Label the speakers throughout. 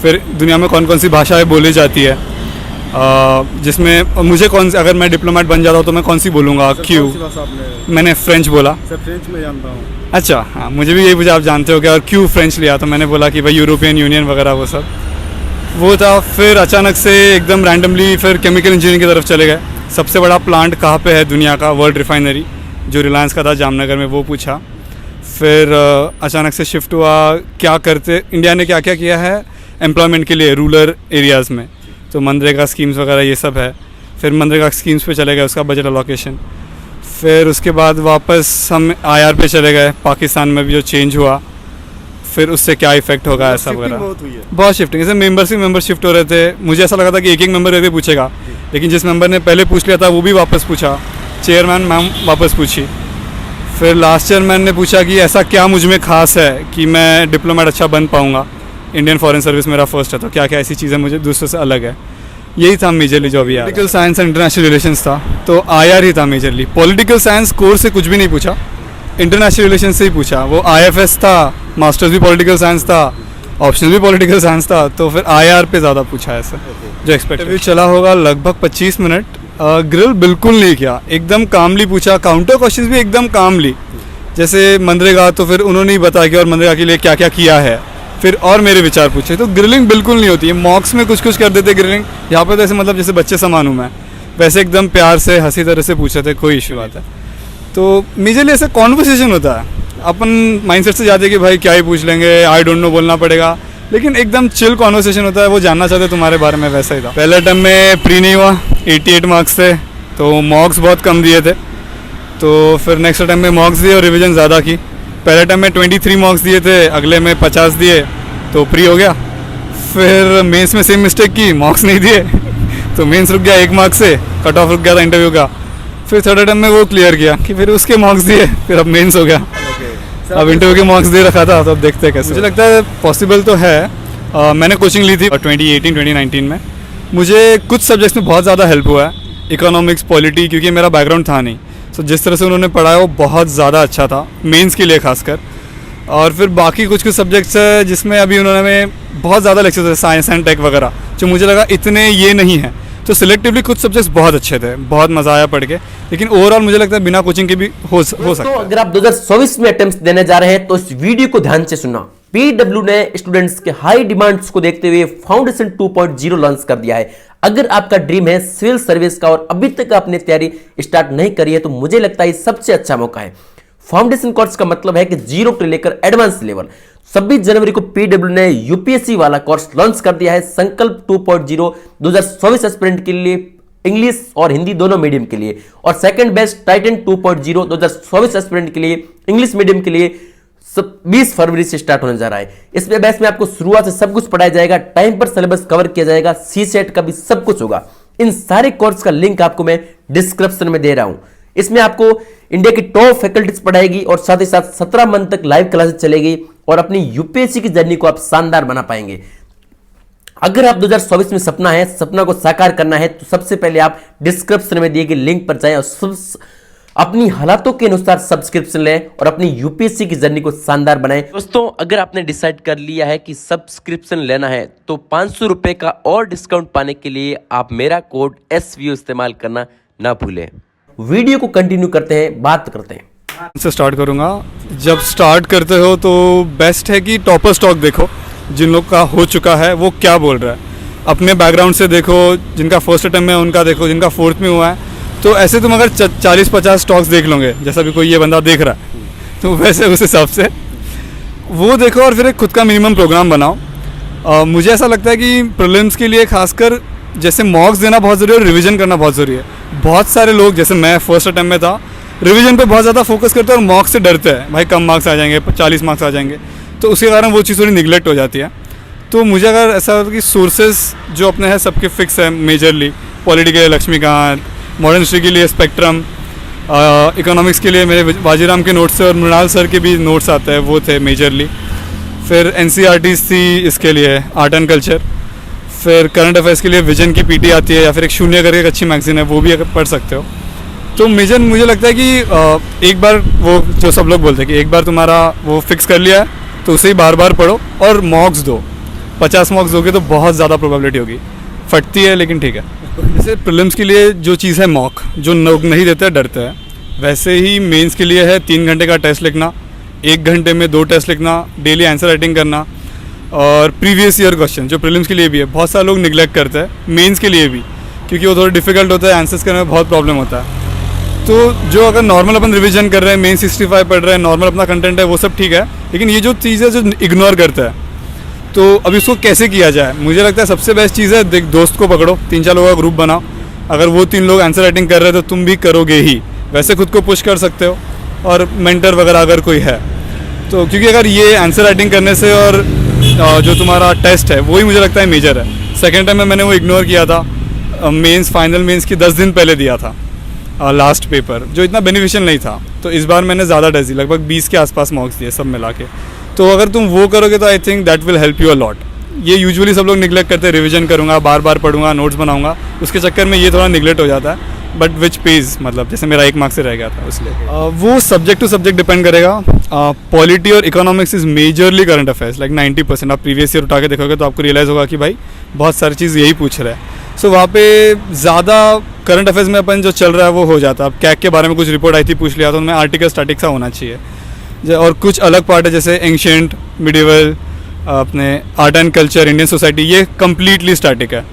Speaker 1: फिर दुनिया में कौन कौन सी भाषाएं बोली जाती है, जिसमें मुझे अगर मैं डिप्लोमेट बन जाता हूँ तो मैं कौन सी बोलूँगा, क्यों। मैंने फ्रेंच बोला।
Speaker 2: सर फ्रेंच में जानता हूँ।
Speaker 1: अच्छा, हाँ, मुझे भी यही पूछा आप जानते हो क्या, और क्यों फ्रेंच लिया, तो मैंने बोला कि भाई यूरोपियन यूनियन वगैरह वो सब वो था। फिर अचानक से एकदम रैंडमली फिर केमिकल इंजीनियरिंग की तरफ चले गए। सबसे बड़ा प्लांट कहाँ पे है दुनिया का, वर्ल्ड रिफाइनरी, जो रिलायंस का था जामनगर में, वो पूछा। फिर अचानक से शिफ्ट हुआ, क्या करते, इंडिया ने क्या क्या किया है एम्प्लॉयमेंट के लिए रूरल एरियाज़ में, तो मनरेगा स्कीम्स वगैरह ये सब है। फिर मनरेगा स्कीम्स पे चले गए, उसका बजट अलोकेशन। फिर उसके बाद वापस हम IR पे चले गए, पाकिस्तान में भी जो चेंज हुआ, फिर उससे क्या इफेक्ट होगा ऐसा वगैरह। बहुत शिफ्टिंग, जैसे मेंबर शिफ्ट हो रहे थे। मुझे ऐसा लगा था कि एक मेंबर ऐसे पूछेगा, लेकिन जिस मेंबर ने पहले पूछ लिया था वो भी वापस पूछा, चेयरमैन मैम वापस पूछी। फिर लास्ट चेयरमैन ने पूछा कि ऐसा क्या मुझ में खास है कि मैं डिप्लोमेट अच्छा बन पाऊँगा, इंडियन फॉरेन सर्विस मेरा फर्स्ट है, तो क्या क्या ऐसी चीज़ें मुझे दूसरों से अलग है। यही था मेजरली जो अभी political science and international relations था, तो IR ही था मेजरली। पॉलिटिकल साइंस कोर्स से कुछ भी नहीं पूछा, इंटरनेशनल रिलेशन से ही पूछा। वो IFS था, मास्टर्स भी पॉलिटिकल साइंस था, ऑप्शनल भी पॉलिटिकल साइंस था, तो फिर IR पे ज़्यादा पूछा ऐसा जो एक्सपेक्टेड। चला होगा लगभग 25 मिनट। ग्रिल बिल्कुल नहीं किया, एकदम कामली पूछा, काउंटर क्वेश्चंस भी एकदम कामली। जैसे मनरेगा, तो फिर उन्होंने ही बताया कि और मनरेगा के लिए क्या क्या किया है, फिर और मेरे विचार पूछे। तो ग्रिलिंग बिल्कुल नहीं होती है, मॉक्स में कुछ कुछ कर देते ग्रिलिंग, यहाँ पे तो ऐसे मतलब जैसे बच्चे समान हूँ मैं, वैसे एकदम प्यार से हंसी तरह से पूछे थे, कोई इशू आता है। तो मेजरली ऐसा कॉन्वर्सेशन होता है, अपन माइंडसेट से जाते हैं कि भाई क्या ही पूछ लेंगे, आई डोंट नो बोलना पड़ेगा, लेकिन एकदम चिल कॉन्वर्सेशन होता है, वो जानना चाहते तुम्हारे बारे में, वैसा ही था। पहले टर्म में प्री नहीं हुआ, 88 मार्क्स थे, तो मॉक्स बहुत कम दिए थे। तो फिर नेक्स्ट टर्म में मॉक्स दिए और रिवीजन ज़्यादा की। पहले टर्म में 23 मार्क्स दिए थे, अगले में 50 दिए, तो प्री हो गया। फिर मेंस में सेम मिस्टेक की, मार्क्स नहीं दिए तो मेंस रुक गया 1 मार्क से, कट ऑफ रुक गया था इंटरव्यू का। फिर थर्ड अटेम्प्ट में वो क्लियर किया कि फिर उसके मार्क्स दिए, फिर अब मेंस हो गया। अब इंटरव्यू के मार्क्स दे रखा था, तो अब देखते हैं कैसे। मुझे लगता है पॉसिबल तो है। मैंने कोचिंग ली थी 2018-2019 में। मुझे कुछ सब्जेक्ट्स में बहुत ज़्यादा हेल्प हुआ है, इकोनॉमिक्स, पॉलिटी, क्योंकि मेरा बैकग्राउंड था नहीं। तो जिस तरह से उन्होंने पढ़ाया वो बहुत ज़्यादा अच्छा था, मेंस के लिए खासकर। और फिर बाकी कुछ सब्जेक्ट्स है जिसमें अभी उन्होंने बहुत ज़्यादा लेक्चर्स है, साइंस एंड टेक वगैरह, जो मुझे लगा इतने ये नहीं है। तो सिलेक्टिवली कुछ सब्जेक्ट्स बहुत अच्छे थे, बहुत मज़ा आया पढ़ के, लेकिन ओवरऑल मुझे लगता है बिना कोचिंग के भी हो सकता है।
Speaker 3: अगर आप 2024 में अटेम्प्ट्स देने जा रहे हैं तो इस वीडियो को ध्यान से सुनना। PW ने स्टूडेंट्स के हाई डिमांड्स को देखते हुए फाउंडेशन 2.0 लॉन्च कर दिया है। अगर आपका ड्रीम है सिविल सर्विस का और अभी तक आपने तैयारी स्टार्ट नहीं करी है, तो मुझे लगता है सबसे अच्छा मौका है। फाउंडेशन कोर्स का मतलब है कि 0 से लेकर एडवांस लेवल। 26 जनवरी को PW ने UPSC वाला कोर्स लॉन्च कर दिया है। संकल्प 2.0 2024 एस्पिरेंट के लिए इंग्लिश और हिंदी दोनों मीडियम के लिए, और सेकंड बेस्ट टाइटन 2.0 2024 एस्पिरेंट के लिए इंग्लिश मीडियम के लिए 20 फरवरी से स्टार्ट होने जा रहा है। इसमें बैच में आपको शुरुआत से सब कुछ पढ़ाया जाएगा, टाइम पर सिलेबस कवर किया जाएगा, CSET का भी सब कुछ होगा। इन सारे कोर्स का लिंक आपको मैं डिस्क्रिप्शन में दे रहा हूं। इसमें आपको इंडिया की टॉप फैकल्टीज पढ़ाएगी और साथ ही साथ 17 मंथ तक लाइव क्लासेस चलेगी और अपनी UPSC की जर्नी को आप शानदार बना पाएंगे। अगर आप 2024 में सपना को साकार करना है, तो सबसे पहले आप डिस्क्रिप्शन में दिए गए लिंक पर जाएं और अपनी हालातों के अनुसार सब्सक्रिप्शन लें और अपनी UPSC की जर्नी को शानदार बनाएं। दोस्तों, अगर आपने डिसाइड कर लिया है कि सब्सक्रिप्शन लेना है, तो 500 रुपए का और डिस्काउंट पाने के लिए आप मेरा कोड SVO इस्तेमाल करना ना भूलें। वीडियो को कंटिन्यू करते हैं, बात करते हैं।
Speaker 1: से स्टार्ट करूंगा। जब स्टार्ट करते हो तो बेस्ट है कि टॉपर स्टॉक देखो, जिन लोग का हो चुका है वो क्या बोल रहा है। अपने बैकग्राउंड से देखो, जिनका फर्स्ट अटेम्प्ट है उनका देखो, जिनका फोर्थ में हुआ है। तो ऐसे तुम अगर 40-50 स्टॉक्स देख लोगे, जैसा भी कोई ये बंदा देख रहा है, तो वैसे उस हिसाब से वो देखो और फिर एक खुद का मिनिमम प्रोग्राम बनाओ। मुझे ऐसा लगता है कि प्रीलिम्स के लिए खासकर जैसे मॉक्स देना बहुत ज़रूरी है और रिवीजन करना बहुत ज़रूरी है। बहुत सारे लोग, जैसे मैं फर्स्ट अटेम्प्ट में था, रिवीजन पे बहुत ज़्यादा फोकस करते हैं और मॉक्स से डरते हैं, भाई कम मार्क्स आ जाएंगे, 40 मार्क्स आ जाएंगे, तो उसके कारण वो चीज़ थोड़ी निगलेक्ट हो जाती है। तो मुझे अगर ऐसा होता कि सोर्सेज जो अपने हैं सबके फिक्स है, मेजरली पॉलिटी के लिए लक्ष्मीकांत, मॉडर्न हिस्ट्री के लिए स्पेक्ट्रम, इकोनॉमिक्स के लिए मेरे बाजीराम के नोट्स थे और मृणाल सर के भी नोट्स आते हैं, वो थे मेजरली। फिर NCERTs थी इसके लिए आर्ट एंड कल्चर। फिर करंट अफेयर्स के लिए विजन की PT आती है, या फिर एक शून्य करके एक अच्छी मैगजीन है, वो भी अगर पढ़ सकते हो। तो मेजर मुझे लगता है कि एक बार वो जो सब लोग बोलते हैं कि एक बार तुम्हारा वो फिक्स कर लिया है तो उसे ही बार बार पढ़ो और मॉक्स दो। 50 मार्क्स दोगे तो बहुत ज़्यादा प्रोबेबिलिटी होगी, फटती है लेकिन ठीक है। जैसे प्रीलिम्स के लिए जो चीज़ है मॉक, जो लोग नहीं देते डरते हैं, वैसे ही मेंस के लिए है 3 घंटे का टेस्ट लिखना, 1 घंटे में 2 टेस्ट लिखना, डेली आंसर राइटिंग करना और प्रीवियस ईयर क्वेश्चन जो प्रीलिम्स के लिए भी है। बहुत सारे लोग निगलेक्ट करते हैं मेंस के लिए भी, क्योंकि वो थोड़ा डिफिकल्ट होता है, आंसर्स करने में बहुत प्रॉब्लम होता है। तो जो अगर नॉर्मल अपन रिवीजन कर रहे हैं, मेन 65 पढ़ रहे हैं, नॉर्मल अपना कंटेंट है, वो सब ठीक है, लेकिन ये जो चीज़ है जो इग्नोर करता है, तो अब इसको कैसे किया जाए? मुझे लगता है सबसे बेस्ट चीज़ है, देख दोस्त को पकड़ो, 3-4 लोगों का ग्रुप बनाओ, अगर वो 3 लोग आंसर राइटिंग कर रहे हैं तो तुम भी करोगे ही, वैसे खुद को पुश कर सकते हो, और मेंटर वगैरह अगर कोई है तो, क्योंकि अगर ये आंसर राइटिंग करने से और जो तुम्हारा टेस्ट है वही मुझे लगता है मेजर है। सेकेंड टाइम में मैंने वो इग्नोर किया था, मेंस फाइनल मेंस की 10 दिन पहले दिया था लास्ट पेपर, जो इतना बेनिफिशियल नहीं था, तो इस बार मैंने ज़्यादा टेस्ट दी, लगभग 20 के आसपास मार्क्स दिए सब मिला के। तो अगर तुम वो करोगे तो I think that will help you a lot. ये यूजुअली सब लोग निगलेक्ट करते हैं, रिवीजन करूँगा, बार बार पढ़ूंगा, नोट्स बनाऊंगा, उसके चक्कर में ये थोड़ा निगलेक्ट हो जाता है, बट विच पेज, मतलब जैसे मेरा 1 मार्क्स से रह गया था इसलिए। वो सब्जेक्ट टू सब्जेक्ट डिपेंड करेगा। पॉलिटी और economics is majorly current affairs, like 90%। आप प्रीवियस ईयर उठा के देखोगे तो आपको रियलाइज़ होगा कि भाई बहुत सारी चीज़ यही पूछ रहा है। सो वहाँ पे ज़्यादा करंट अफेयर्स में अपन जो चल रहा है वो हो जाता है। अब कैक के बारे में कुछ रिपोर्ट आई थी, पूछ लिया, तो उनमें आर्टिकल स्टैटिक सा होना चाहिए। और कुछ अलग पार्ट है जैसे एंशिएंट, मिडिवल, अपने art and culture, Indian society, ये कम्प्लीटली स्टैटिक है।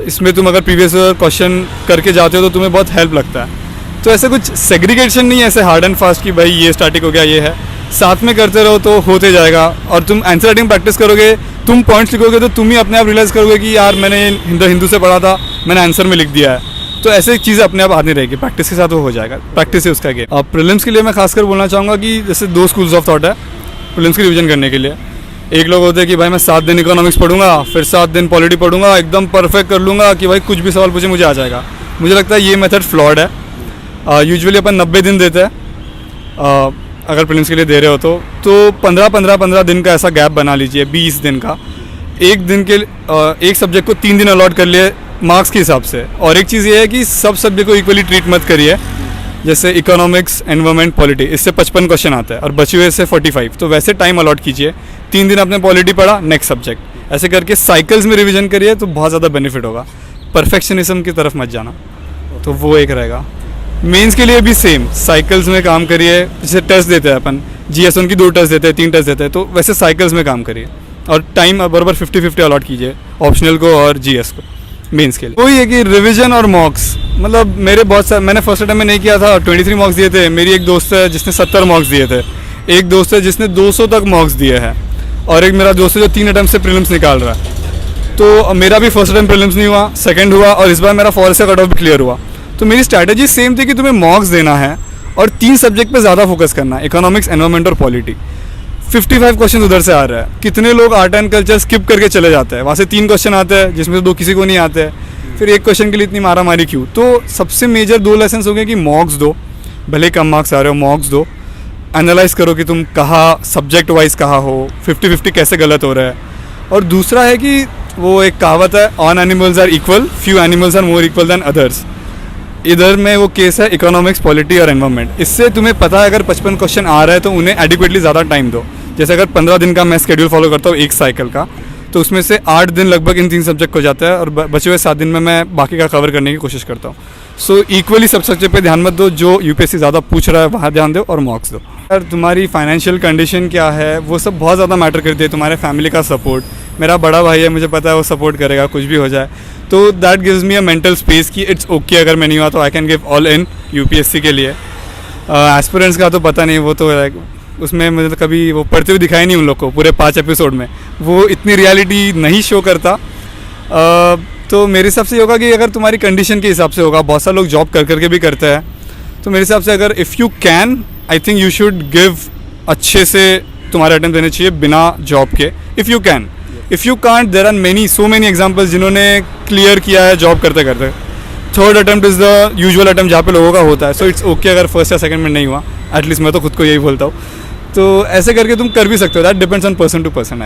Speaker 1: इसमें तुम अगर प्रीवियस ईयर क्वेश्चन करके जाते हो तो तुम्हें बहुत हेल्प लगता है। तो ऐसे कुछ सेग्रीगेशन नहीं है ऐसे हार्ड एंड फास्ट कि भाई ये स्टैटिक हो गया, ये है, साथ में करते रहो तो होते जाएगा। और तुम आंसर राइटिंग प्रैक्टिस करोगे, तुम पॉइंट्स लिखोगे तो तुम ही अपने आप रियलाइज़ करोगे कि यार मैंने हिंदू से पढ़ा था, मैंने आंसर में लिख दिया है। तो ऐसे चीज़ें अपने आप आती रहेगी, प्रैक्टिस के साथ वो हो जाएगा, प्रैक्टिस है उसका गेम। अब प्रीलिम्स के लिए मैं खासकर बोलना चाहूँगा कि जैसे 2 स्कूल्स ऑफ थॉट है प्रीलिम्स की रिवीजन करने के लिए। एक लोग होते हैं कि भाई मैं 7 दिन इकोनॉमिक्स पढ़ूंगा, फिर 7 दिन पॉलिटी पढ़ूंगा, एकदम परफेक्ट कर लूँगा कि भाई कुछ भी सवाल पूछे मुझे आ जाएगा। मुझे लगता है ये मेथड फ्लॉड है। यूजुअली अपन 90 दिन देते हैं अगर प्रीलिम्स के लिए दे रहे हो तो 15 दिन का ऐसा गैप बना लीजिए, 20 दिन का। एक दिन के एक सब्जेक्ट को 3 दिन अलॉट कर लिए मार्क्स के हिसाब से। और एक चीज़ ये है कि सब सब्जेक्ट को इक्वली ट्रीट मत करिए। जैसे इकोनॉमिक्स, एनवायरमेंट, पॉलिटी, इससे 55 क्वेश्चन आता है और बचे हुए से 45, तो वैसे टाइम अलॉट कीजिए। 3 दिन आपने पॉलिटी पढ़ा, नेक्स्ट सब्जेक्ट, ऐसे करके साइकिल्स में रिवीजन करिए तो बहुत ज़्यादा बेनिफिट होगा। परफेक्शनिज्म की तरफ मत जाना, तो वो एक रहेगा। मेंस के लिए भी सेम साइकिल्स में काम करिए। जैसे टेस्ट देते हैं अपन, GS1 की 2 टेस्ट देते हैं, 3 टेस्ट देते हैं, तो वैसे साइकिल्स में काम करिए और टाइम बराबर 50-50 अलॉट कीजिए, ऑप्शनल को और GS को मेंस के लिए। वही है कि रिवीजन और मॉक्स, मतलब मेरे बहुत सारे, मैंने फर्स्ट अटेम्प्ट में नहीं किया था, 23 मार्क्स दिए थे। मेरी एक दोस्त है जिसने 70 मार्क्स दिए थे, एक दोस्त है जिसने 200 तक मार्क्स दिए हैं, और एक मेरा दोस्त है जो 3 अटेम्प्ट से प्रीलिम्स निकाल रहा है। तो मेरा भी फर्स्ट अटेम्प्ट प्रीलिम्स नहीं हुआ, सेकंड हुआ, और इस बार मेरा फॉरेस्ट का कट ऑफ भी क्लियर हुआ। तो मेरी स्ट्रैटेजी सेम थी कि तुम्हें मार्क्स देना है और 3 सब्जेक्ट पे ज़्यादा फोकस करना है, इकोनॉमिक्स, एनवायरमेंट और पॉलिटी। 55 क्वेश्चन उधर से आ रहा है। कितने लोग आर्ट एंड कल्चर स्किप करके चले जाते हैं, वहाँ से 3 क्वेश्चन आते हैं जिसमें से 2 किसी को नहीं आते हैं, फिर एक क्वेश्चन के लिए इतनी मारा मारी क्यों? तो सबसे मेजर 2 लेसन हो गए कि मार्क्स दो, भले कम मार्क्स आ रहे हो, मार्क्स दो, एनालाइज करो कि तुम कहाँ सब्जेक्ट वाइज कहाँ हो, 50-50 कैसे गलत हो रहा है। और दूसरा है कि वो एक कहावत है, on animals are equal, few animals are more equal than others. इधर में वो केस है इकोनॉमिक्स, पॉलिटी और एनवायरमेंट। इससे तुम्हें पता है अगर 55 क्वेश्चन आ रहा है तो उन्हें एडिक्वेटली ज़्यादा टाइम दो। जैसे अगर 15 दिन का मैं शेड्यूल फॉलो करता हूँ एक साइकिल का, तो उसमें से 8 दिन लगभग इन 3 सब्जेक्ट हो जाता है और बचे हुए 7 दिन में मैं बाकी का कवर करने की कोशिश करता हूँ। सो इक्वली सब सब्जेक्ट पे ध्यान मत दो, जो UPSC ज़्यादा पूछ रहा है वहाँ ध्यान दो और मार्क्स दो। अगर तुम्हारी फाइनेंशियल कंडीशन क्या है वो सब बहुत ज़्यादा मैटर करती है। तुम्हारे फैमिली का सपोर्ट, मेरा बड़ा भाई है, मुझे पता है वो सपोर्ट करेगा कुछ भी हो जाए, तो that gives me a mental space कि इट्स ओके अगर मैं नहीं हुआ तो I can give all in UPSC के लिए। एस्पिरेंट्स का तो पता नहीं, वो तो उसमें मुझे कभी वो पढ़ते हुए दिखाई नहीं उन लोग को पूरे 5 एपिसोड में, वो इतनी रियलिटी नहीं शो करता। तो मेरे हिसाब से होगा कि अगर तुम्हारी कंडीशन के हिसाब से होगा, बहुत सारे लोग जॉब कर करके भी करते हैं, तो मेरे हिसाब से अगर if you can, I think you should give अच्छे से तुम्हारे अटेम्प्ट देने चाहिए बिना जॉब के, if you can. If you can't, there are so many examples जिन्होंने क्लियर किया है जॉब करते करते। Third attempt is the usual attempt जहाँ पे लोगों का होता है। सो इट्स ओके अगर फर्स्ट या सेकंड में नहीं हुआ, एटलीस्ट मैं तो खुद को यही बोलता हूँ। तो ऐसे करके तुम कर भी सकते हो, that depends on person to person.